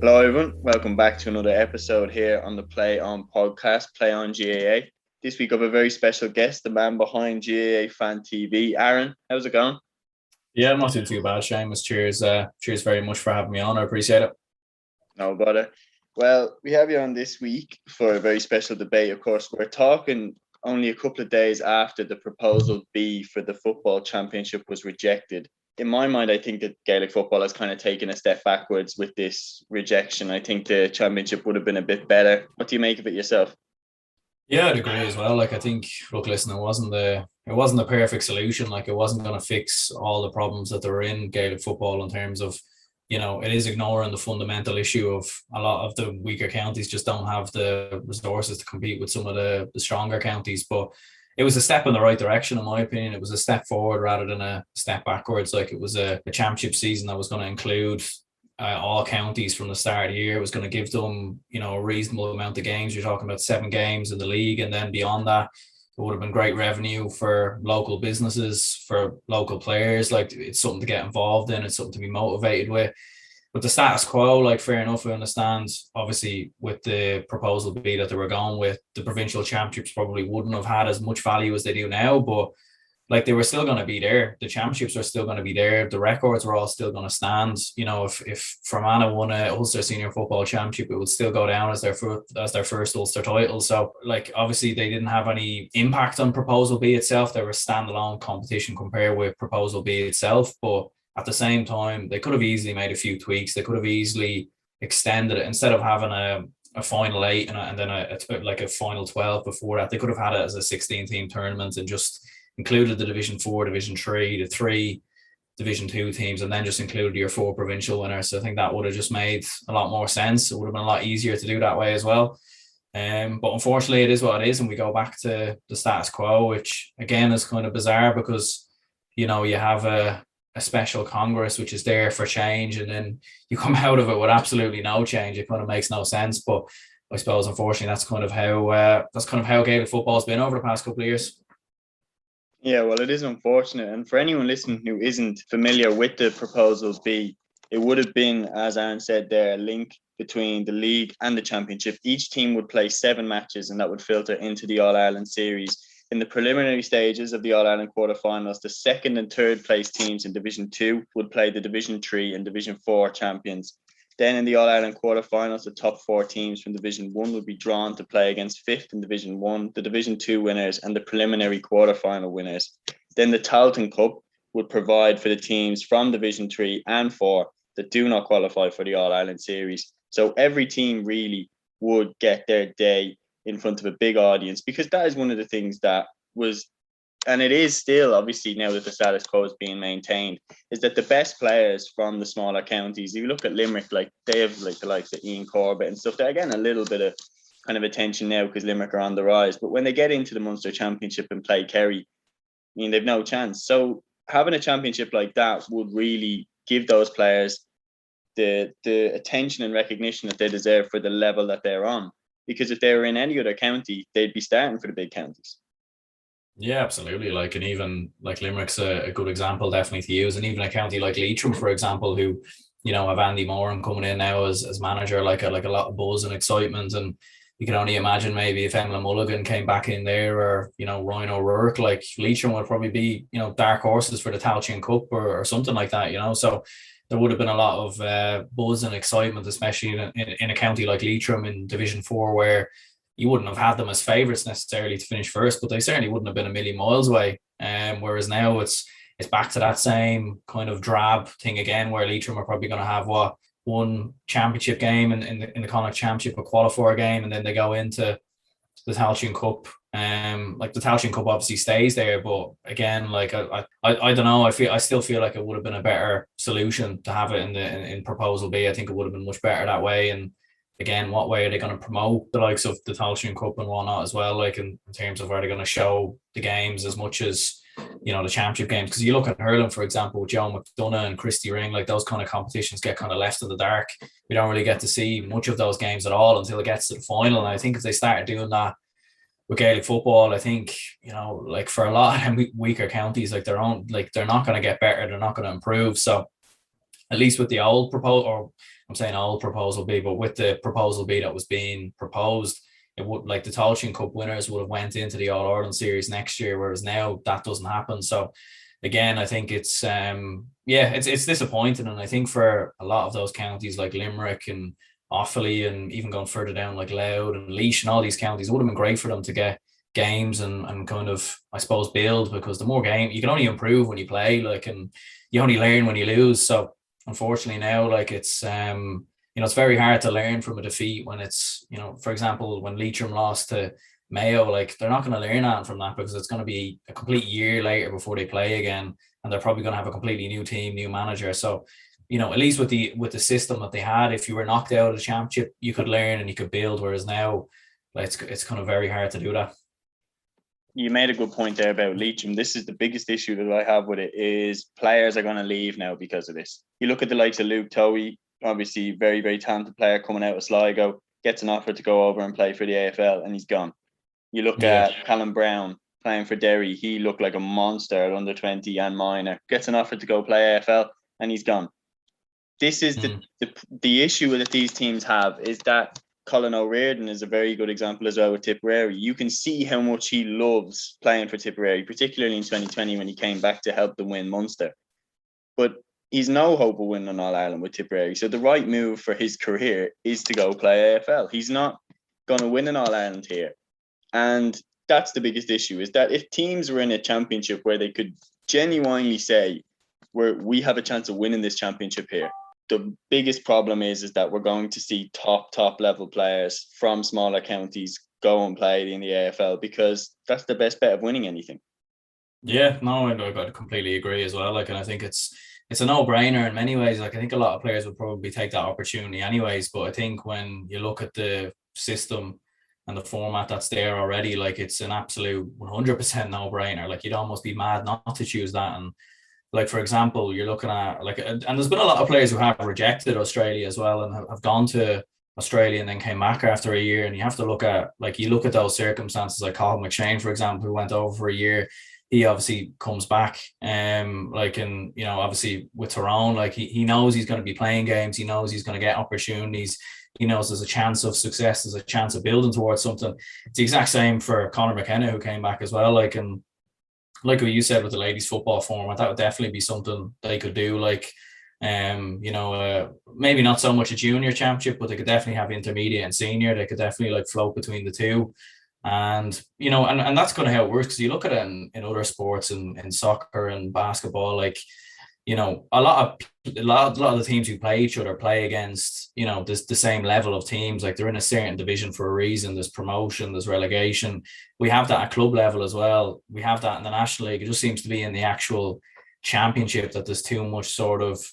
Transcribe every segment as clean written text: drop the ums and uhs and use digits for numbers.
Hello everyone, welcome back to another episode here on the Play On podcast, Play On GAA. This week I have a very special guest, the man behind GAA Fan TV, Aaron. How's it going? Yeah, I'm not doing too bad, Seamus. Cheers very much for having me on. I appreciate it. No bother. Well, we have you on this week for a very special debate. Of course, we're talking only a couple of days after the proposal B for the football championship was rejected. In my mind, I think that Gaelic football has kind of taken a step backwards with this rejection. I think the championship would have been a bit better. What do you make of it yourself? Yeah, I'd agree as well. Like, I think, look, listen, it wasn't the perfect solution. Like, it wasn't going to fix all the problems that there were in Gaelic football in terms of, it is ignoring the fundamental issue of a lot of the weaker counties just don't have the resources to compete with some of the stronger counties. But it was a step in the right direction, in my opinion. It was a step forward rather than a step backwards. Like, it was a championship season that was going to include all counties from the start of the year. It was going to give them, a reasonable amount of games. You're talking about 7 games in the league. And then beyond that, it would have been great revenue for local businesses, for local players. Like, it's something to get involved in. It's something to be motivated with. But the status quo, like, fair enough, I understand, obviously, with the proposal B that they were going with, the provincial championships probably wouldn't have had as much value as they do now. But, like, they were still going to be there. The championships are still going to be there. The records were all still going to stand. If Fermanagh won a Ulster Senior Football Championship, it would still go down as their first Ulster title. So, like, obviously, they didn't have any impact on Proposal B itself. They were a standalone competition compared with Proposal B itself. But at the same time, they could have easily made a few tweaks. They could have easily extended it instead of having a final 8 and then a final 12 before that. They could have had it as a 16-team tournament and just included the Division 4, Division 3, the 3 Division 2 teams, and then just included your 4 provincial winners. So I think that would have just made a lot more sense. It would have been a lot easier to do that way as well. But unfortunately, it is what it is, and we go back to the status quo, which again is kind of bizarre because you have a special Congress which is there for change, and then you come out of it with absolutely no change. It kind of makes no sense. But I suppose unfortunately that's kind of how Gaelic football has been over the past couple of years. Yeah, well, it is unfortunate. And for anyone listening who isn't familiar with the proposals B, it would have been, as Aaron said there, a link between the league and the championship. Each team would play 7 matches and that would filter into the All-Ireland series. In the preliminary stages of the All-Ireland quarterfinals, the 2nd and 3rd place teams in Division 2 would play the Division 3 and Division 4 champions. Then in the All-Ireland quarterfinals, the top 4 teams from Division 1 would be drawn to play against 5th in Division 1, the Division 2 winners and the preliminary quarterfinal winners. Then the Tailteann Cup would provide for the teams from Division 3 and 4 that do not qualify for the All-Ireland series. So every team really would get their day in front of a big audience, because that is one of the things that was, and it is still, obviously now that the status quo is being maintained, is that the best players from the smaller counties, if you look at Limerick, like they have like the likes of Ian Corbett and stuff, they're getting a little bit of kind of attention now because Limerick are on the rise. But when they get into the Munster Championship and play Kerry, they've no chance. So having a championship like that would really give those players the attention and recognition that they deserve for the level that they're on. Because if they were in any other county, they'd be starting for the big counties. Yeah, absolutely. Like, and even like Limerick's a good example, definitely to use. And even a county like Leitrim, for example, who, have Andy Moran coming in now as manager, like a lot of buzz and excitement. And you can only imagine maybe if Emma Mulligan came back in there, or, Ryan O'Rourke, like Leitrim would probably be, dark horses for the Tailteann Cup or something like that, So there would have been a lot of buzz and excitement, especially in a county like Leitrim in Division 4, where you wouldn't have had them as favourites necessarily to finish first, but they certainly wouldn't have been a million miles away. Whereas now it's back to that same kind of drab thing again, where Leitrim are probably going to have one championship game in the Connacht Championship, a qualifier game, and then they go into the Tailteann Cup. Like the Tailteann Cup obviously stays there, but again, like I don't know. I still feel like it would have been a better solution to have it in Proposal B. I think it would have been much better that way. And again, what way are they going to promote the likes of the Tailteann Cup and whatnot as well? Like in terms of, are they going to show the games as much as the championship games? Because you look at hurling, for example, with Joe McDonough and Christy Ring, like those kind of competitions get kind of left in the dark. We don't really get to see much of those games at all until it gets to the final. And I think if they started doing that with Gaelic football, I think, like for a lot of weaker counties, like they're not going to get better, they're not going to improve. So at least with the old proposal, or I'm saying old proposal B, but with the proposal B that was being proposed, it would, like, the Tailteann Cup winners would have went into the All Ireland series next year, whereas now that doesn't happen. So again, I think it's it's disappointing, and I think for a lot of those counties like Limerick and Offaly, and even going further down like Louth and Laois and all these counties, it would have been great for them to get games and kind of, I suppose, build, because the more game you can only improve when you play, like, and you only learn when you lose. So unfortunately now, like, it's it's very hard to learn from a defeat when it's, for example, when Leitrim lost to Mayo, like, they're not going to learn that from that, because it's going to be a complete year later before they play again, and they're probably going to have a completely new team, new manager. So at least with the system that they had, if you were knocked out of the championship, you could learn and you could build, whereas now, like, it's kind of very hard to do that. You made a good point there about Leitrim. This is the biggest issue that I have with it, is players are going to leave now because of this. You look at the likes of Luke Towie, obviously very, very talented player coming out of Sligo, gets an offer to go over and play for the AFL, and he's gone. You look at Callum Brown playing for Derry. He looked like a monster at under 20 and minor. Gets an offer to go play AFL, and he's gone. This is the issue that these teams have, is that Colin O'Riordan is a very good example as well with Tipperary. You can see how much he loves playing for Tipperary, particularly in 2020 when he came back to help them win Munster. But he's no hope of winning All Ireland with Tipperary. So the right move for his career is to go play AFL. He's not going to win an All Ireland here. And that's the biggest issue, is that if teams were in a championship where they could genuinely say, we have a chance of winning this championship here, the biggest problem is that we're going to see top level players from smaller counties go and play in the AFL, because that's the best bet of winning anything. Yeah, no, I completely agree as well. Like, and I think it's a no-brainer in many ways. Like, I think a lot of players would probably take that opportunity anyways. But I think when you look at the system and the format that's there already, like, it's an absolute 100% no-brainer. Like, you'd almost be mad not to choose that. And like, for example, you're looking at, like, and there's been a lot of players who have rejected Australia as well, and have gone to Australia and then came back after a year. And you have to look at, like, those circumstances, like Colin McShane, for example, who went over for a year. He obviously comes back, like, and obviously with Tyrone, like, he knows he's going to be playing games. He knows he's going to get opportunities. He knows there's a chance of success. There's a chance of building towards something. It's the exact same for Conor McKenna, who came back as well. Like, and like what you said with the ladies football format, that would definitely be something they could do. Like, maybe not so much a junior championship, but they could definitely have intermediate and senior. They could definitely, like, float between the two. And and that's kind of how it works, because you look at it in other sports, in soccer and basketball, like, a lot of the teams who play each other play against the same level of teams. Like, they're in a certain division for a reason. There's promotion, there's relegation. We have that at club level as well. We have that in the National League. It just seems to be in the actual championship that there's too much sort of,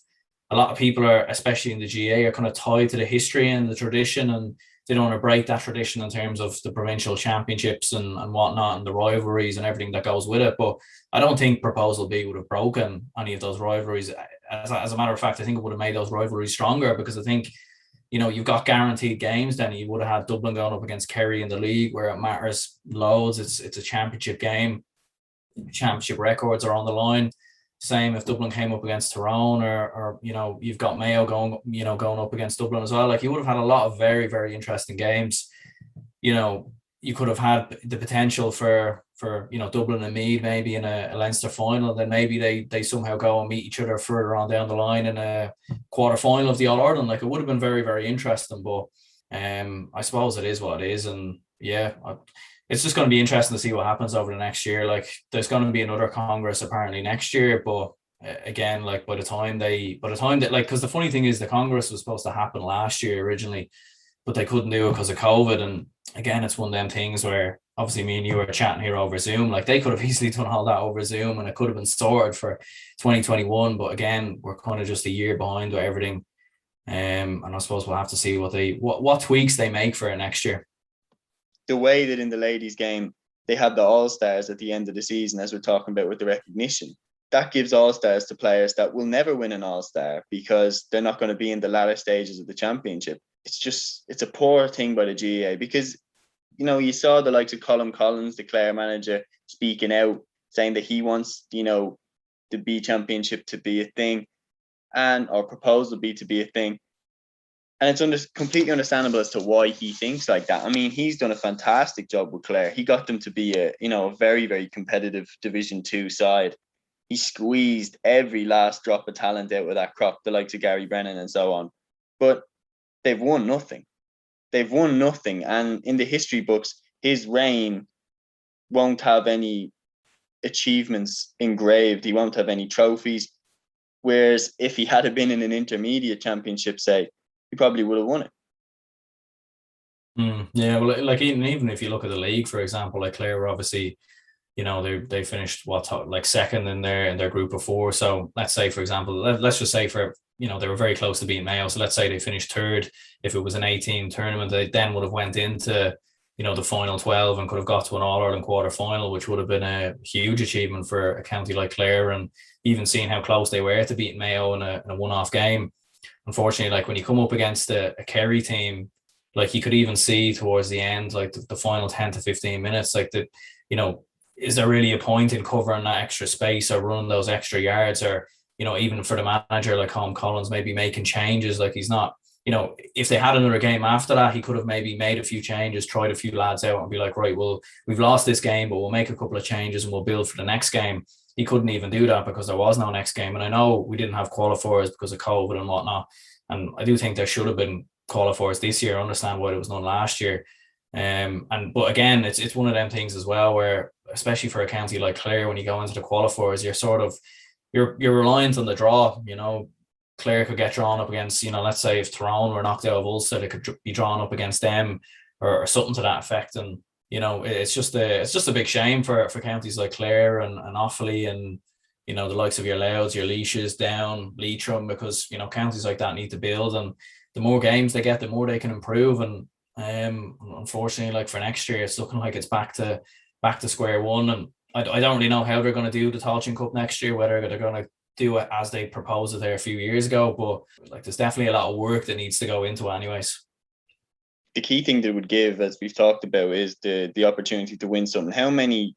a lot of people are, especially in the GAA, are kind of tied to the history and the tradition, and they don't want to break that tradition in terms of the provincial championships and whatnot, and the rivalries and everything that goes with it. But I don't think Proposal B would have broken any of those rivalries. As a matter of fact, I think it would have made those rivalries stronger, because I think, you've got guaranteed games. Then you would have had Dublin going up against Kerry in the league, where it matters loads. It's a championship game. Championship records are on the line. Same if Dublin came up against Tyrone, or you've got Mayo going up against Dublin as well. Like, you would have had a lot of very, very interesting games. You could have had the potential for Dublin and Meath maybe in a Leinster final. Then maybe they somehow go and meet each other further on down the line in a quarter final of the All Ireland. Like, it would have been very, very interesting. But I suppose it is what it is, and it's just going to be interesting to see what happens over the next year. Like, there's going to be another Congress apparently next year, but again, like, by the time that, like, because the funny thing is, the Congress was supposed to happen last year originally, but they couldn't do it because of COVID. And again, it's one of them things where, obviously, me and you were chatting here over Zoom. Like, they could have easily done all that over Zoom, and it could have been sorted for 2021. But again, we're kind of just a year behind with everything. And I suppose we'll have to see what tweaks they make for it next year. The way that in the ladies' game, they have the All-Stars at the end of the season, as we're talking about with the recognition, that gives All-Stars to players that will never win an All-Star, because they're not going to be in the latter stages of the championship. It's a poor thing by the GAA, because, you saw the likes of Colin Collins, the Clare manager, speaking out, saying that he wants, the B Championship to be a thing. and or proposal be to be a thing. And it's completely understandable as to why he thinks like that. I mean, he's done a fantastic job with Clare. He got them to be a very, very competitive Division 2 side. He squeezed every last drop of talent out of that crop, the likes of Gary Brennan and so on. But they've won nothing. They've won nothing. And in the history books, his reign won't have any achievements engraved. He won't have any trophies. Whereas if he had been in an intermediate championship, say, he probably would have won it. Yeah, well, like even if you look at the league, for example, like Clare were obviously, they finished like second in their group of four. So let's say, for example, let's just say they were very close to beating Mayo. So let's say they finished third. If it was an 18 tournament, they then would have went into the final 12 and could have got to an All-Ireland quarter final, which would have been a huge achievement for a county like Clare. And even seeing how close they were to beating Mayo in a one-off game. Unfortunately, like when you come up against a Kerry team, like you could even see towards the end, like the final 10 to 15 minutes, like is there really a point in covering that extra space or running those extra yards, or, even for the manager like Colm Collins, maybe making changes? Like he's not, if they had another game after that, he could have maybe made a few changes, tried a few lads out and be like, right, well, we've lost this game, but we'll make a couple of changes and we'll build for the next game. He couldn't even do that because there was no next game. And I know we didn't have qualifiers because of COVID and whatnot. And I do think there should have been qualifiers this year. I understand why there was none last year. But again, it's one of them things as well where, especially for a county like Clare, when you go into the qualifiers, you're reliant on the draw. Clare could get drawn up against, let's say if Tyrone were knocked out of Ulster, they could be drawn up against them or something to that effect. And it's just a big shame for counties like Clare and Offaly and the likes of your Louths, your Laois, Down, Leitrim, because counties like that need to build, and the more games they get, the more they can improve. And unfortunately, like for next year, it's looking like it's back to square one. And I don't really know how they're going to do the Tailteann Cup next year, whether they're going to do it as they proposed it there a few years ago. But like, there's definitely a lot of work that needs to go into it anyways. The key thing that would give, as we've talked about, is the opportunity to win something. How many,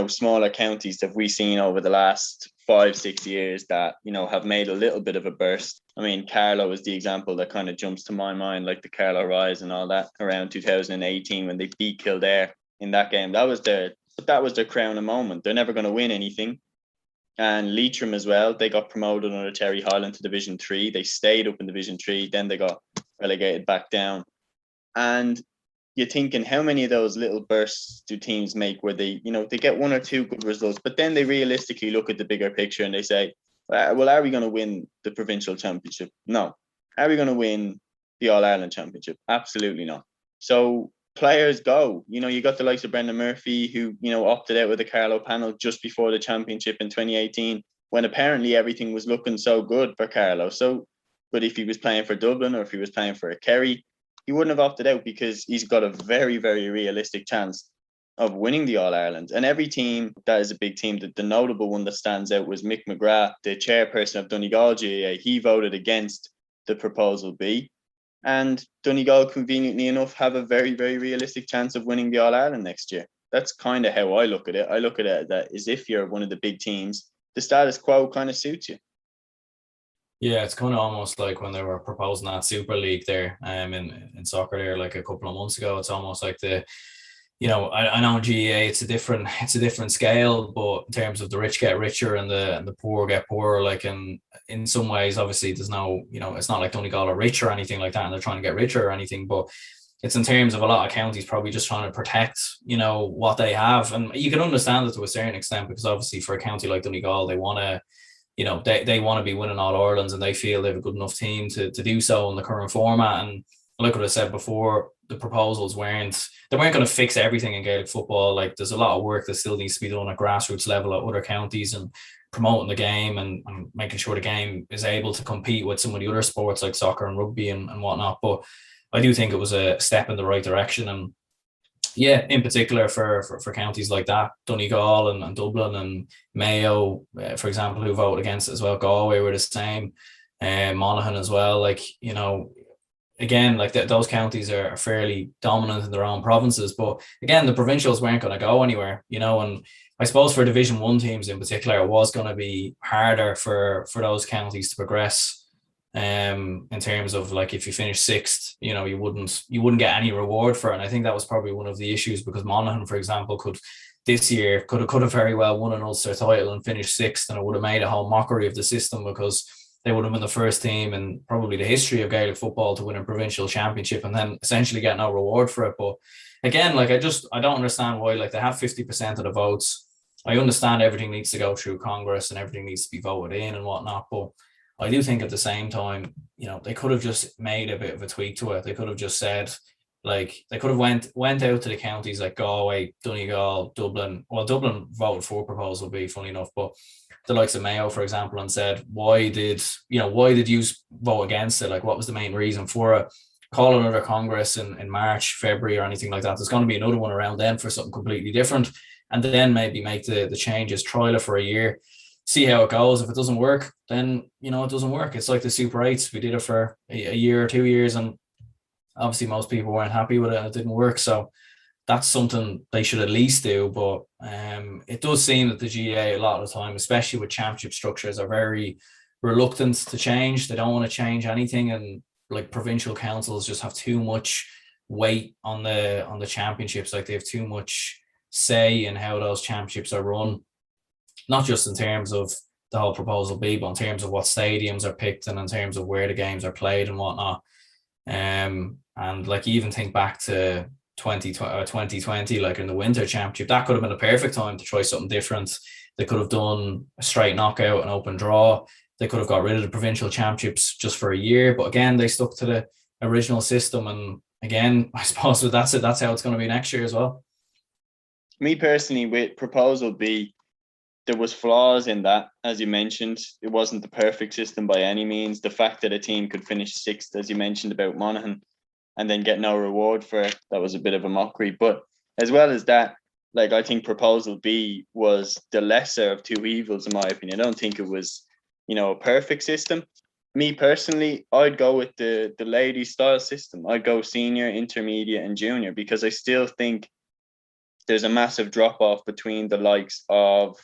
smaller counties have we seen over the last 5-6 years that, have made a little bit of a burst? I mean, Carlow is the example that kind of jumps to my mind, like the Carlow Rise and all that around 2018 when they beat Kildare in that game. That was their crowning moment. They're never going to win anything. And Leitrim as well, they got promoted under Terry Hyland to Division 3. They stayed up in Division 3, then they got relegated back down. And you're thinking, how many of those little bursts do teams make where they get one or two good results, but then they realistically look at the bigger picture and they say, well, are we going to win the provincial championship? No. Are we going to win the All-Ireland championship? Absolutely not. So players go. You got the likes of Brendan Murphy, who, opted out with the Carlow panel just before the championship in 2018, when apparently everything was looking so good for Carlow. So, but if he was playing for Dublin or if he was playing for a Kerry, he wouldn't have opted out because he's got a very, very realistic chance of winning the All-Ireland. And every team that is a big team, the notable one that stands out was Mick McGrath, the chairperson of Donegal GAA. He voted against the Proposal B. And Donegal, conveniently enough, have a very, very realistic chance of winning the All-Ireland next year. That's kind of how I look at it. I look at it that as if you're one of the big teams, the status quo kind of suits you. Yeah, it's kind of almost like when they were proposing that Super League there in soccer there like a couple of months ago. It's almost like I know in GAA it's a different scale, but in terms of the rich get richer and the poor get poorer, like in some ways, obviously there's no, it's not like Donegal are rich or anything like that and they're trying to get richer or anything, but it's in terms of a lot of counties probably just trying to protect, what they have. And you can understand it to a certain extent because obviously for a county like Donegal, they want to, they want to be winning all Irelands and they feel they have a good enough team to do so in the current format. And like what I said before, the proposals weren't going to fix everything in Gaelic football. Like there's a lot of work that still needs to be done at grassroots level at other counties and promoting the game and making sure the game is able to compete with some of the other sports like soccer and rugby and whatnot. But I do think it was a step in the right direction. And yeah, in particular for counties like that, Donegal and Dublin and Mayo, for example, who voted against it as well. Galway were the same, Monaghan as well. Like, again, like those counties are fairly dominant in their own provinces. But again, the provincials weren't going to go anywhere, and I suppose for Division 1 teams in particular, it was going to be harder for those counties to progress. In terms of like, if you finish sixth, you know, you wouldn't get any reward for it. And I think that was probably one of the issues, because Monaghan, for example, could have very well won an Ulster title and finished sixth, and it would have made a whole mockery of the system, because they would have been the first team in probably the history of Gaelic football to win a provincial championship and then essentially get no reward for it. But again, like, I don't understand why, like, they have 50% of the votes. I understand everything needs to go through Congress and everything needs to be voted in and whatnot, but I do think at the same time, you know, they could have just made a bit of a tweak to it. They could have just said, like, they could have went out to the counties like Galway, Donegal, Dublin. Well, Dublin voted for proposal B, funny enough, but the likes of Mayo, for example, and said, why did you vote against it? Like, what was the main reason for it? Call another Congress in March, February, or anything like that. There's going to be another one around then for something completely different. And then maybe make the changes, trial it for a year, see how it goes. If it doesn't work, then, you know, it doesn't work. It's like the Super 8s. We did it for a year or 2 years, and obviously most people weren't happy with it and it didn't work. So that's something they should at least do. But it does seem that the GAA a lot of the time, especially with championship structures, are very reluctant to change. They don't want to change anything, and like, provincial councils just have too much weight on the championships. Like, they have too much say in how those championships are run, not just in terms of the whole proposal B, but in terms of what stadiums are picked and in terms of where the games are played and whatnot. And like, even think back to 2020, like in the winter championship, that could have been a perfect time to try something different. They could have done a straight knockout and open draw. They could have got rid of the provincial championships just for a year, but again, they stuck to the original system. And again, I suppose that's it. That's how it's going to be next year as well. Me personally, with proposal B, there was flaws in that. As you mentioned, it wasn't the perfect system by any means. The fact that a team could finish sixth, as you mentioned about Monaghan, and then get no reward for it, that was a bit of a mockery. But as well as that, like, I think proposal B was the lesser of two evils, in my opinion. I don't think it was, you know, a perfect system. Me personally, I'd go with the ladies style system. I'd go senior, intermediate, and junior, because I still think there's a massive drop off between the likes of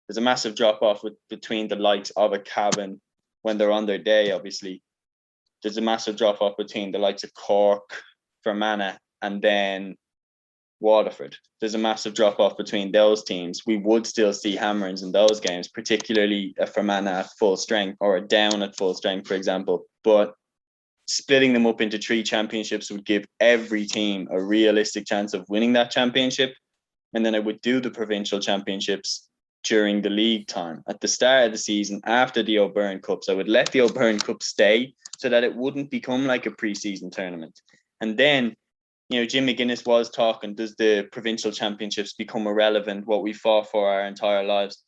a Cavan when they're on their day. Obviously, there's a massive drop off between the likes of Cork, Fermanagh, and then Waterford. There's a massive drop off between those teams. We would still see hammerings in those games, particularly a Fermanagh at full strength or a Down at full strength, for example. But splitting them up into 3 championships would give every team a realistic chance of winning that championship. And then I would do the provincial championships during the league time. At the start of the season, after the O'Byrne Cups, I would let the O'Byrne Cup stay so that it wouldn't become like a pre-season tournament. And then, you know, Jim McGuinness was talking, does the provincial championships become irrelevant, what we fought for our entire lives?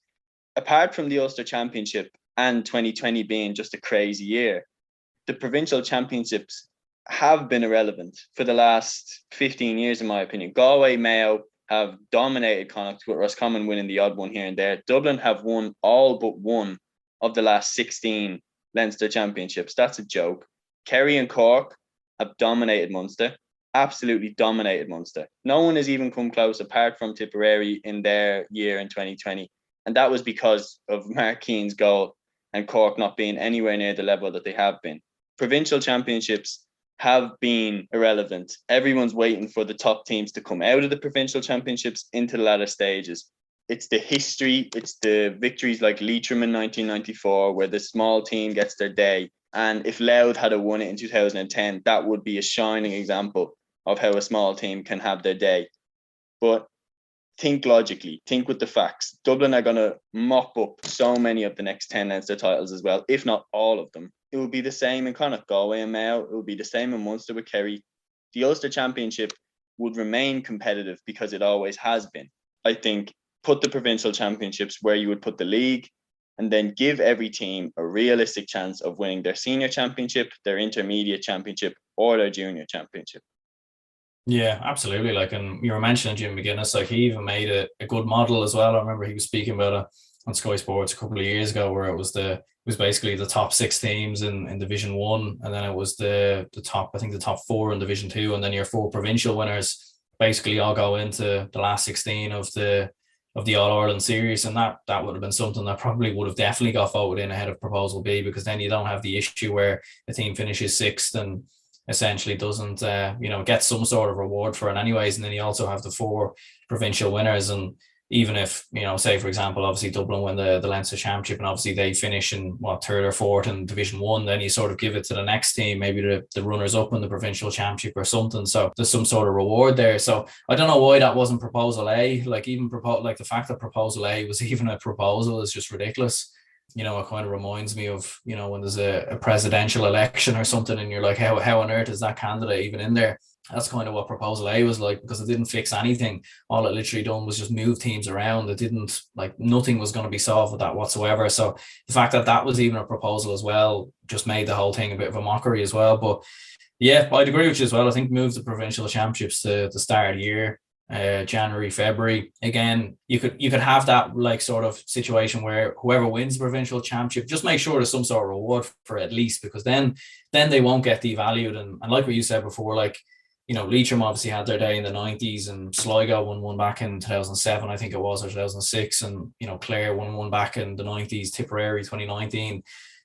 Apart from the Ulster Championship and 2020 being just a crazy year, the provincial championships have been irrelevant for the last 15 years, in my opinion. Galway, Mayo have dominated Connacht, with Roscommon winning the odd one here and there. Dublin have won all but one of the last 16 Leinster championships. That's a joke. Kerry and Cork have dominated Munster, absolutely dominated Munster. No one has even come close apart from Tipperary in their year in 2020. And that was because of Mark Keane's goal and Cork not being anywhere near the level that they have been. Provincial championships have been irrelevant. Everyone's waiting for the top teams to come out of the provincial championships into the latter stages. It's the history, it's the victories like Leitrim in 1994, where the small team gets their day. And if Louth had won it in 2010, that would be a shining example of how a small team can have their day. But think logically, think with the facts. Dublin are going to mop up so many of the next 10 Leinster titles as well, if not all of them. It will be the same in Connacht, Galway and Mayo. It will be the same in Munster with Kerry. The Ulster Championship would remain competitive because it always has been. I think put the provincial championships where you would put the league, and then give every team a realistic chance of winning their senior championship, their intermediate championship, or their junior championship. Yeah, absolutely. Like, and you were mentioning Jim McGuinness, like, he even made a good model as well. I remember he was speaking about it on Sky Sports a couple of years ago, where it was basically the top 6 teams in Division 1, and then it was the top 4 in Division 2, and then your 4 provincial winners basically all go into the last 16 of the the All-Ireland series, and that would have been something that probably would have definitely got voted in ahead of Proposal B, because then you don't have the issue where the team finishes sixth and essentially doesn't get some sort of reward for it anyways. And then you also have the 4 provincial winners, and even if, say for example, obviously Dublin win the Leinster Championship and obviously they finish in third or fourth in Division 1, then you sort of give it to the next team, maybe the runners up in the provincial championship or something. So there's some sort of reward there. So I don't know why that wasn't Proposal A. Like the fact that Proposal A was even a proposal is just ridiculous. It kind of reminds me of, when there's a presidential election or something and you're like, how on earth is that candidate even in there? That's kind of what Proposal A was like, because it didn't fix anything. All it literally done was just move teams around. It didn't, nothing was going to be solved with that whatsoever. So the fact that that was even a proposal as well just made the whole thing a bit of a mockery as well. But yeah, I'd agree with you as well. I think move the provincial championships to the start of the year, January, February. Again, you could have that sort of situation where whoever wins the provincial championship, just make sure there's some sort of reward for it at least, because then they won't get devalued. And like what you said before, Leitrim obviously had their day in the 90s, and Sligo won one back in 2007, I think it was, or 2006, and Clare won one back in the 90s, Tipperary 2019.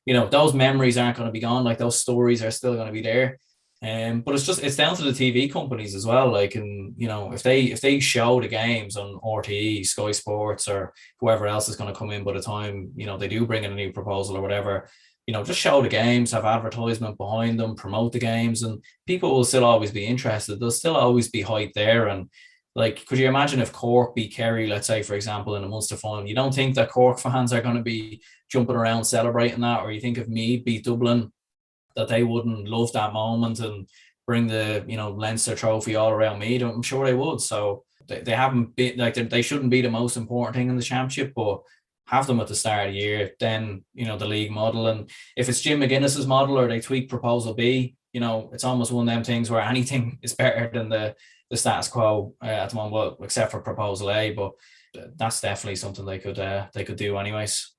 Those memories aren't going to be gone. Those stories are still going to be there. But it's down to the TV companies as well. If they show the games on RTE, Sky Sports, or whoever else is going to come in by the time they do bring in a new proposal or whatever, just show the games, have advertisement behind them, promote the games, and people will still always be interested. There'll still always be hype there. And could you imagine if Cork beat Kerry, let's say, for example, in a Munster final? You don't think that Cork fans are going to be jumping around celebrating that? Or you think if Meath beat Dublin, that they wouldn't love that moment and bring the Leinster trophy all around Meath? I'm sure they would. So they haven't been they shouldn't be the most important thing in the championship, but have them at the start of the year. Then the league model, and if it's Jim McGuinness's model or they tweak Proposal B, it's almost one of them things where anything is better than the status quo at the moment, well, except for Proposal A. But that's definitely something they could do anyways.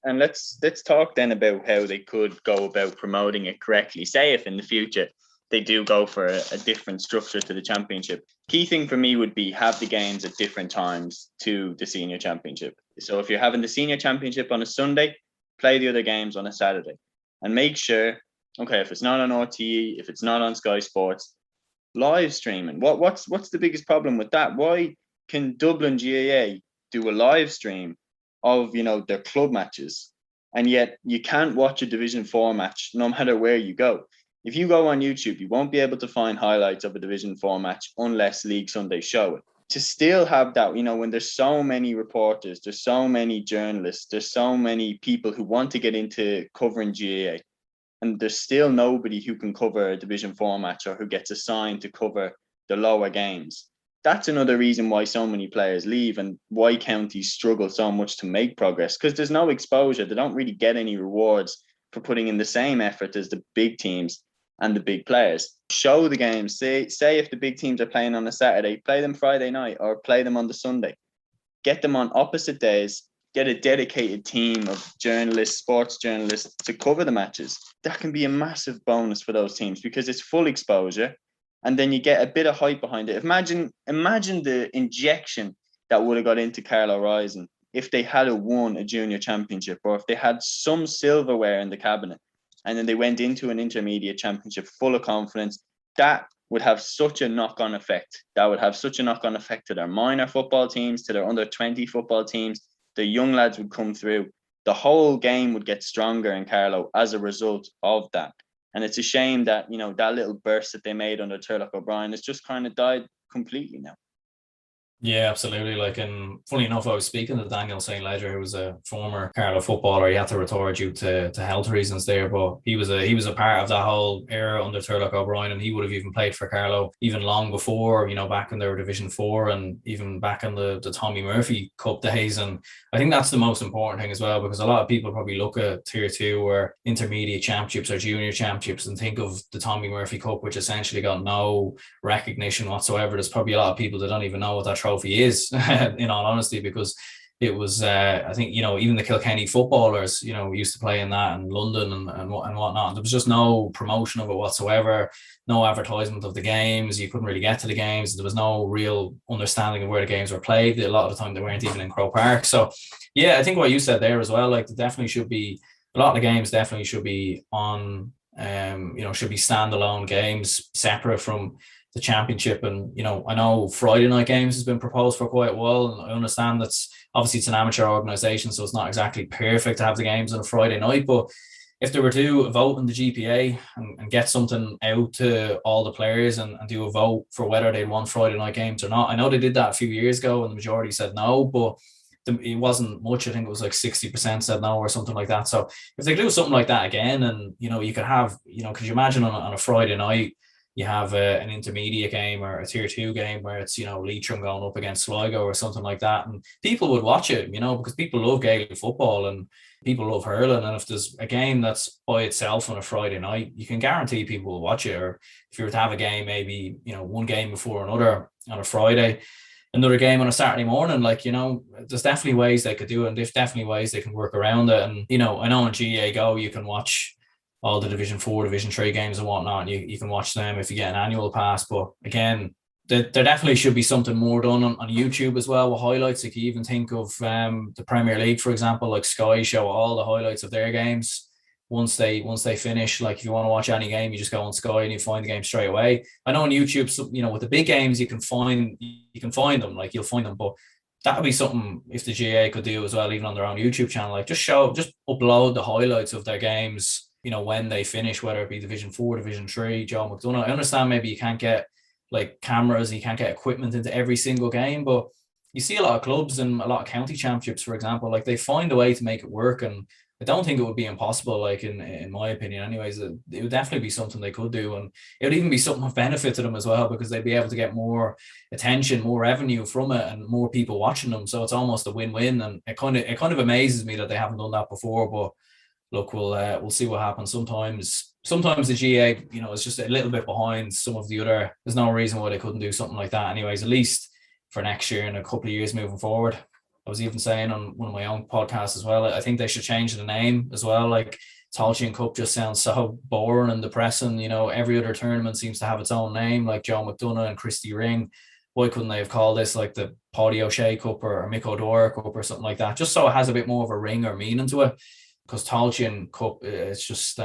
And let's talk then about how they could go about promoting it correctly. Say if in the future they do go for a different structure to the championship. Key thing for me would be have the games at different times to the senior championship. So if you're having the senior championship on a Sunday, play the other games on a Saturday, and make sure, okay, if it's not on RTE, if it's not on Sky Sports, live streaming. What's the biggest problem with that? Why can Dublin GAA do a live stream of their club matches, and yet you can't watch a Division 4 match no matter where you go? If you go on YouTube, you won't be able to find highlights of a Division 4 match unless League Sunday show it. To still have that, when there's so many reporters, there's so many journalists, there's so many people who want to get into covering GAA, and there's still nobody who can cover a Division 4 match or who gets assigned to cover the lower games. That's another reason why so many players leave and why counties struggle so much to make progress, because there's no exposure. They don't really get any rewards for putting in the same effort as the big teams and the big players. Show the games. Say if the big teams are playing on a Saturday, play them Friday night or play them on the Sunday. Get them on opposite days. Get a dedicated team of journalists, sports journalists to cover the matches. That can be a massive bonus for those teams because it's full exposure, and then you get a bit of hype behind it. Imagine the injection that would have got into Carlow Rising if they had won a junior championship, or if they had some silverware in the cabinet and then they went into an intermediate championship full of confidence. That would have such a knock-on effect. That would have such a knock-on effect to their minor football teams, to their under-20 football teams. The young lads would come through. The whole game would get stronger in Carlow as a result of that. And it's a shame that, that little burst that they made under Turlock O'Brien has just kind of died completely now. Yeah, absolutely. And funny enough, I was speaking to Daniel St. Ledger, who was a former Carlow footballer. He had to retire due to health reasons there, but he was a part of that whole era under Turlock O'Brien, and he would have even played for Carlow even long before, back when they were Division 4 and even back in the Tommy Murphy Cup days. And I think that's the most important thing as well, because a lot of people probably look at Tier 2 or intermediate championships or junior championships and think of the Tommy Murphy Cup, which essentially got no recognition whatsoever. There's probably a lot of people that don't even know what that trophy is, in all honesty, because it was, I think, even the Kilkenny footballers, used to play in that in London and whatnot. There was just no promotion of it whatsoever, no advertisement of the games. You couldn't really get to the games. There was no real understanding of where the games were played. A lot of the time they weren't even in Croke Park. So, yeah, I think what you said there as well, like, there definitely should be, a lot of the games definitely should be on, should be standalone games separate from the championship. And, I know Friday night games has been proposed for quite a while, and I understand that's obviously it's an amateur organization, so it's not exactly perfect to have the games on a Friday night. But if they were to vote in the GPA and get something out to all the players and do a vote for whether they'd want Friday night games or not. I know they did that a few years ago and the majority said no, but it wasn't much. I think it was like 60% said no or something like that. So if they do something like that again, and, you could have, could you imagine on a Friday night, you have an intermediate game or a tier 2 game where it's, Leitrim going up against Sligo or something like that. And people would watch it, because people love Gaelic football and people love hurling. And if there's a game that's by itself on a Friday night, you can guarantee people will watch it. Or if you were to have a game, maybe, one game before another on a Friday, another game on a Saturday morning, there's definitely ways they could do it. And there's definitely ways they can work around it. And, I know on GAA Go, you can watch all the Division 4, Division 3 games and whatnot. You can watch them if you get an annual pass. But again, there definitely should be something more done on YouTube as well with highlights. Like, you even think of the Premier League, for example, like Sky show all the highlights of their games once they finish. Like, if you want to watch any game, you just go on Sky and you find the game straight away. I know on YouTube, with the big games, you can find them, like you'll find them. But that would be something if the GAA could do as well, even on their own YouTube channel. Like, just upload the highlights of their games, when they finish, whether it be Division 4, Division 3, Joe McDonough. I understand maybe you can't get like cameras and you can't get equipment into every single game, but you see a lot of clubs and a lot of county championships, for example, like, they find a way to make it work. And I don't think it would be impossible, like, in my opinion anyways. It would definitely be something they could do, and it would even be something of benefit to them as well, because they'd be able to get more attention, more revenue from it, and more people watching them. So it's almost a win-win, and it kind of amazes me that they haven't done that before. But look, we'll see what happens. Sometimes the GAA, is just a little bit behind some of the other. There's no reason why they couldn't do something like that anyways, at least for next year and a couple of years moving forward. I was even saying on one of my own podcasts as well, I think they should change the name as well. Like, Tailteann Cup just sounds so boring and depressing. Every other tournament seems to have its own name, like Joe McDonough and Christy Ring. Why couldn't they have called this like the Paddy O'Shea Cup or Mick O'Dwyer Cup or something like that, just so it has a bit more of a ring or meaning to it? Because Tailteann Cup, it's just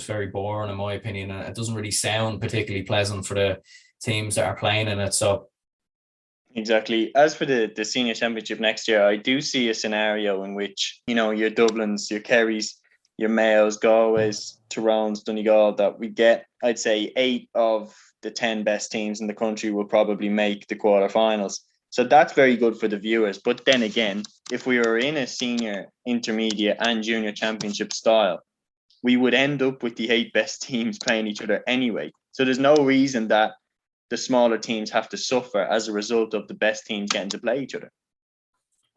very boring in my opinion, and it doesn't really sound particularly pleasant for the teams that are playing in it. So exactly. As for the senior championship next year, I do see a scenario in which, your Dublins, your Kerrys, your Mayos, Galways, Tyrones, Donegal, that we get, I'd say 8 of the 10 best teams in the country will probably make the quarterfinals. So that's very good for the viewers. But then again, if we were in a senior, intermediate and junior championship style, we would end up with the 8 best teams playing each other anyway. So there's no reason that the smaller teams have to suffer as a result of the best teams getting to play each other.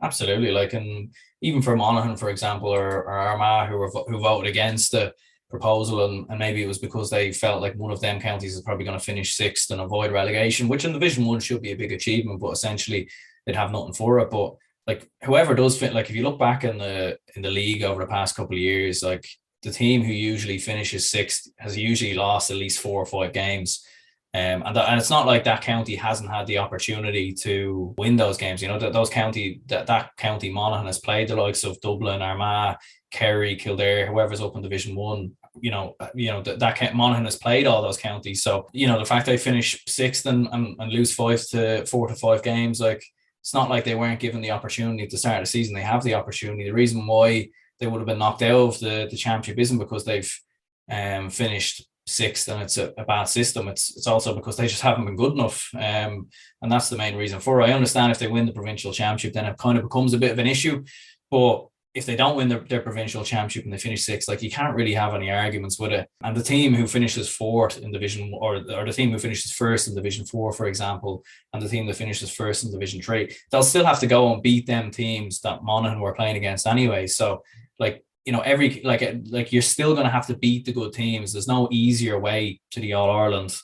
Absolutely. Like, and even for Monaghan, for example, or Armagh, who voted against the proposal, and maybe it was because they felt like one of them counties is probably going to finish 6th and avoid relegation, which in Division 1 should be a big achievement, but essentially they'd have nothing for it. But like, whoever does fit, like, if you look back in the league over the past couple of years, like, the team who usually finishes 6th has usually lost at least 4 or 5 games. And it's not like that county hasn't had the opportunity to win those games. That county Monaghan has played the likes of Dublin, Armagh, Kerry, Kildare, whoever's up in Division 1. That Monaghan has played all those counties. So, the fact they finish 6th and lose 4 to 5 games, like, it's not like they weren't given the opportunity at the start of the season. They have the opportunity. The reason why they would have been knocked out of the championship isn't because they've finished 6th and it's a bad system. It's also because they just haven't been good enough, and that's the main reason for it. I understand if they win the provincial championship, then it kind of becomes a bit of an issue, but if they don't win their provincial championship and they finish 6th, like, you can't really have any arguments with it. And the team who finishes 4th in Division, or the team who finishes 1st in Division 4, for example, and the team that finishes 1st in Division 3, they'll still have to go and beat them teams that Monaghan were playing against anyway. So, like, you're still going to have to beat the good teams. There's no easier way to the All-Ireland.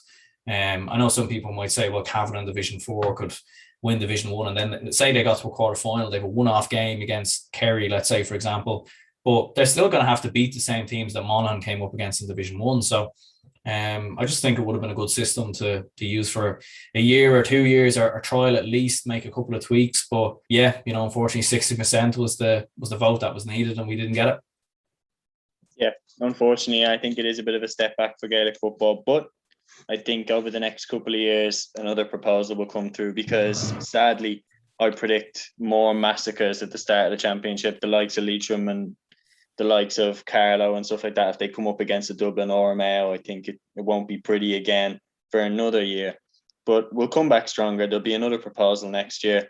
I know some people might say, well, Cavan in Division 4 could win Division 1. And then say they got to a quarter final, they have a one-off game against Kerry, let's say, for example, but they're still going to have to beat the same teams that Monaghan came up against in Division 1. So I just think it would have been a good system to use for a year or 2 years, or trial at least, make a couple of tweaks. But yeah, unfortunately 60% was the vote that was needed, and we didn't get it. Yeah, unfortunately, I think it is a bit of a step back for Gaelic football, but I think over the next couple of years, another proposal will come through, because sadly, I predict more massacres at the start of the championship, the likes of Leitrim and the likes of Carlow and stuff like that. If they come up against the Dublin or Mayo, I think it won't be pretty again for another year. But we'll come back stronger. There'll be another proposal next year,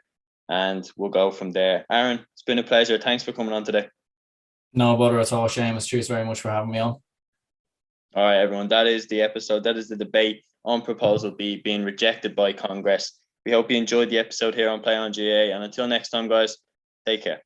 and we'll go from there. Aaron, it's been a pleasure. Thanks for coming on today. No bother at all, Seamus. Cheers very much for having me on. All right, everyone. That is the episode. That is the debate on Proposal B being rejected by Congress. We hope you enjoyed the episode here on Play on GAA. And until next time, guys, take care.